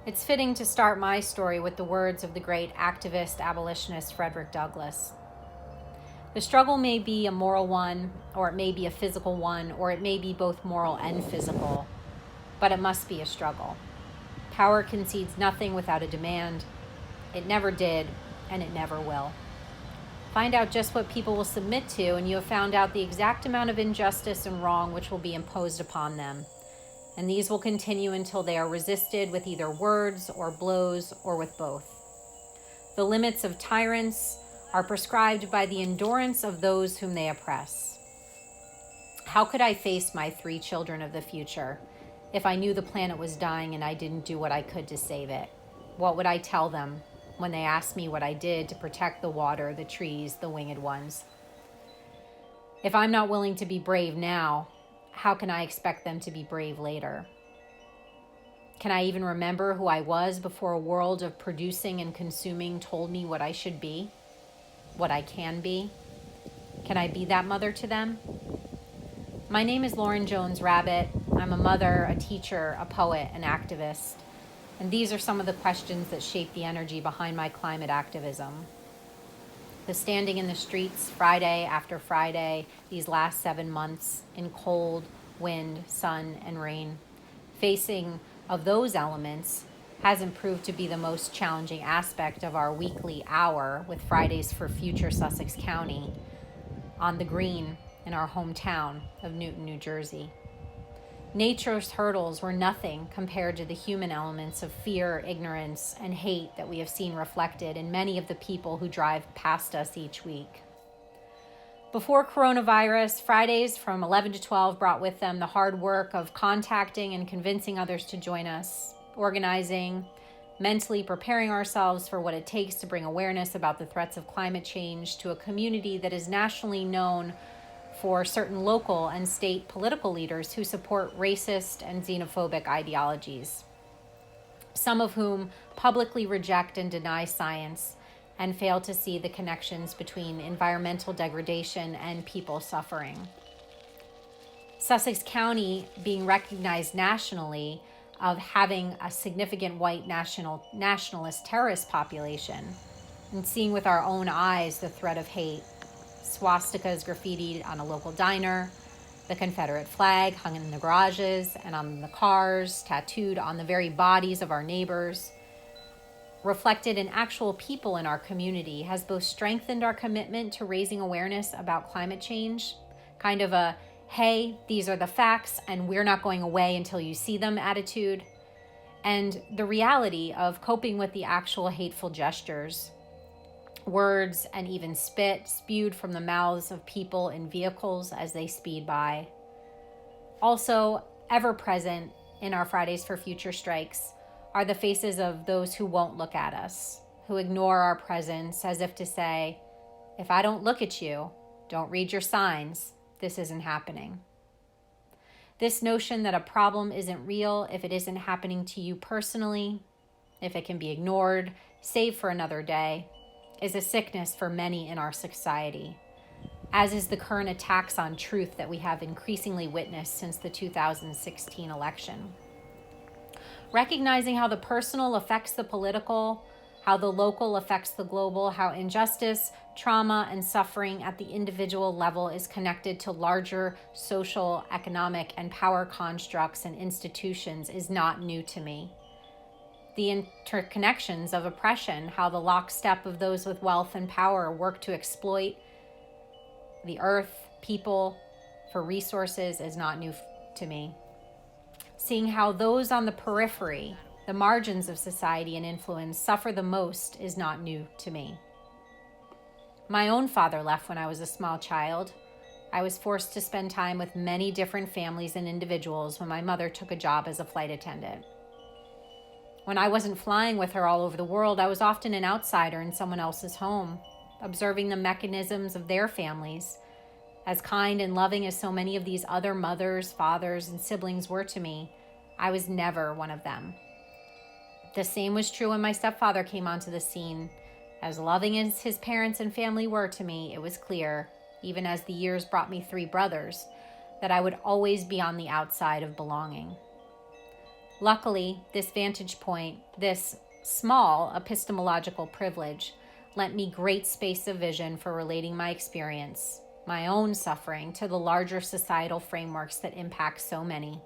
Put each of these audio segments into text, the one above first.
It's fitting to start my story with the words of the great activist abolitionist Frederick Douglass. The struggle may be a moral one, or it may be a physical one, or it may be both moral and physical, but it must be a struggle. Power concedes nothing without a demand. It never did, and it never will. Find out just what people will submit to, and you have found out the exact amount of injustice and wrong which will be imposed upon them. And these will continue until they are resisted with either words or blows or with both. The limits of tyrants are prescribed by the endurance of those whom they oppress. How could I face my 3 children of the future if I knew the planet was dying and I didn't do what I could to save it? What would I tell them when they asked me what I did to protect the water, the trees, the winged ones? If I'm not willing to be brave now, how can I expect them to be brave later? Can I even remember who I was before a world of producing and consuming told me what I should be, what I can be? Can I be that mother to them? My name is Lauren Jones-Rabbitt. I'm a mother, a teacher, a poet, an activist. And these are some of the questions that shape the energy behind my climate activism. The standing in the streets Friday after Friday, these last 7 months, in cold, wind, sun, and rain. Facing of those elements hasn't proved to be the most challenging aspect of our weekly hour with Fridays for Future Sussex County on the green in our hometown of Newton, New Jersey. Nature's hurdles were nothing compared to the human elements of fear, ignorance, and hate that we have seen reflected in many of the people who drive past us each week. Before coronavirus, Fridays from 11 to 12 brought with them the hard work of contacting and convincing others to join us, organizing, mentally preparing ourselves for what it takes to bring awareness about the threats of climate change to a community that is nationally known for certain local and state political leaders who support racist and xenophobic ideologies, some of whom publicly reject and deny science and fail to see the connections between environmental degradation and people suffering. Sussex County being recognized nationally of having a significant white nationalist terrorist population, and seeing with our own eyes the threat of hate. Swastikas graffitied on a local diner, the Confederate flag hung in the garages and on the cars, tattooed on the very bodies of our neighbors, reflected in actual people in our community, has both strengthened our commitment to raising awareness about climate change, kind of a, hey, these are the facts and we're not going away until you see them attitude, and the reality of coping with the actual hateful gestures, words, and even spit spewed from the mouths of people in vehicles as they speed by. Also, ever present in our Fridays for Future strikes are the faces of those who won't look at us, who ignore our presence as if to say, if I don't look at you, don't read your signs, this isn't happening. This notion that a problem isn't real if it isn't happening to you personally, if it can be ignored, saved for another day, is a sickness for many in our society, as is the current attacks on truth that we have increasingly witnessed since the 2016 election. Recognizing how the personal affects the political, how the local affects the global, how injustice, trauma, and suffering at the individual level is connected to larger social, economic, and power constructs and institutions is not new to me. The interconnections of oppression, how the lockstep of those with wealth and power work to exploit the earth, people, for resources is not new to me. Seeing how those on the periphery, the margins of society and influence, suffer the most is not new to me. My own father left when I was a small child. I was forced to spend time with many different families and individuals when my mother took a job as a flight attendant. When I wasn't flying with her all over the world, I was often an outsider in someone else's home, observing the mechanisms of their families. As kind and loving as so many of these other mothers, fathers, and siblings were to me, I was never one of them. The same was true when my stepfather came onto the scene. As loving as his parents and family were to me, it was clear, even as the years brought me 3 brothers, that I would always be on the outside of belonging. Luckily, this vantage point, this small epistemological privilege, lent me great space of vision for relating my experience, my own suffering, to the larger societal frameworks that impact so many.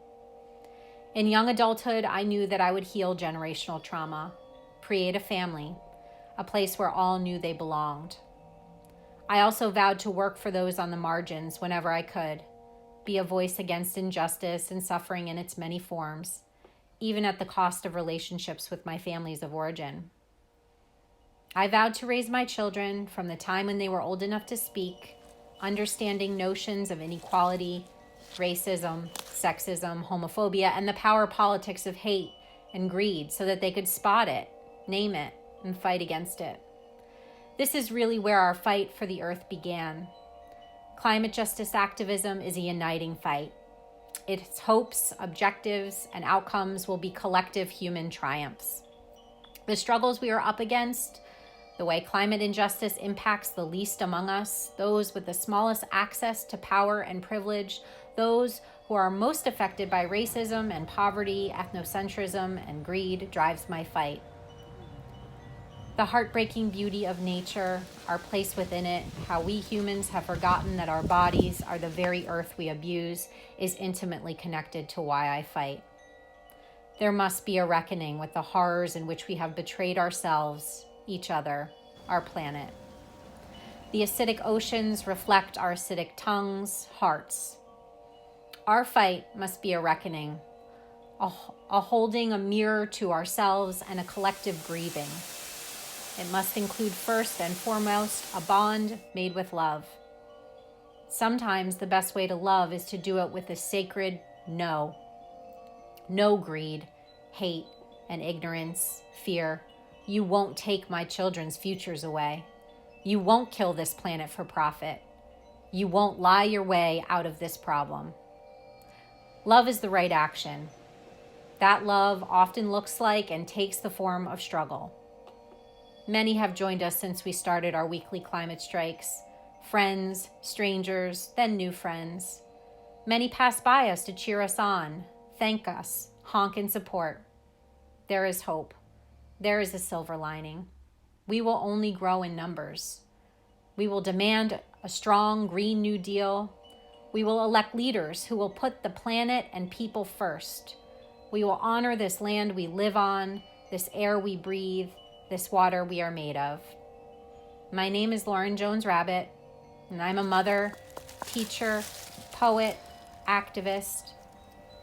In young adulthood, I knew that I would heal generational trauma, create a family, a place where all knew they belonged. I also vowed to work for those on the margins whenever I could, be a voice against injustice and suffering in its many forms, even at the cost of relationships with my families of origin. I vowed to raise my children from the time when they were old enough to speak, understanding notions of inequality, racism, sexism, homophobia, and the power politics of hate and greed so that they could spot it, name it, and fight against it. This is really where our fight for the earth began. Climate justice activism is a uniting fight. Its hopes, objectives, and outcomes will be collective human triumphs. The struggles we are up against, the way climate injustice impacts the least among us, those with the smallest access to power and privilege, those who are most affected by racism and poverty, ethnocentrism, and greed, drives my fight. The heartbreaking beauty of nature, our place within it, how we humans have forgotten that our bodies are the very earth we abuse, is intimately connected to why I fight. There must be a reckoning with the horrors in which we have betrayed ourselves, each other, our planet. The acidic oceans reflect our acidic tongues, hearts. Our fight must be a reckoning, a holding a mirror to ourselves and a collective grieving. It must include first and foremost a bond made with love. Sometimes the best way to love is to do it with a sacred no. No greed, hate, and ignorance, fear. You won't take my children's futures away. You won't kill this planet for profit. You won't lie your way out of this problem. Love is the right action. That love often looks like and takes the form of struggle. Many have joined us since we started our weekly climate strikes. Friends, strangers, then new friends. Many pass by us to cheer us on, thank us, honk in support. There is hope. There is a silver lining. We will only grow in numbers. We will demand a strong Green New Deal. We will elect leaders who will put the planet and people first. We will honor this land we live on, this air we breathe, this water we are made of. My name is Lauren Jones-Rabbitt, and I'm a mother, teacher, poet, activist.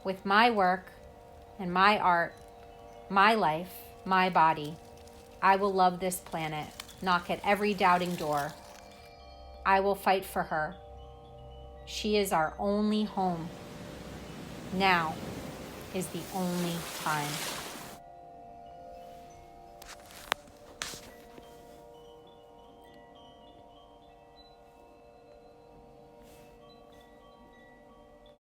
With my work and my art, my life, my body, I will love this planet, knock at every doubting door. I will fight for her. She is our only home. Now is the only time.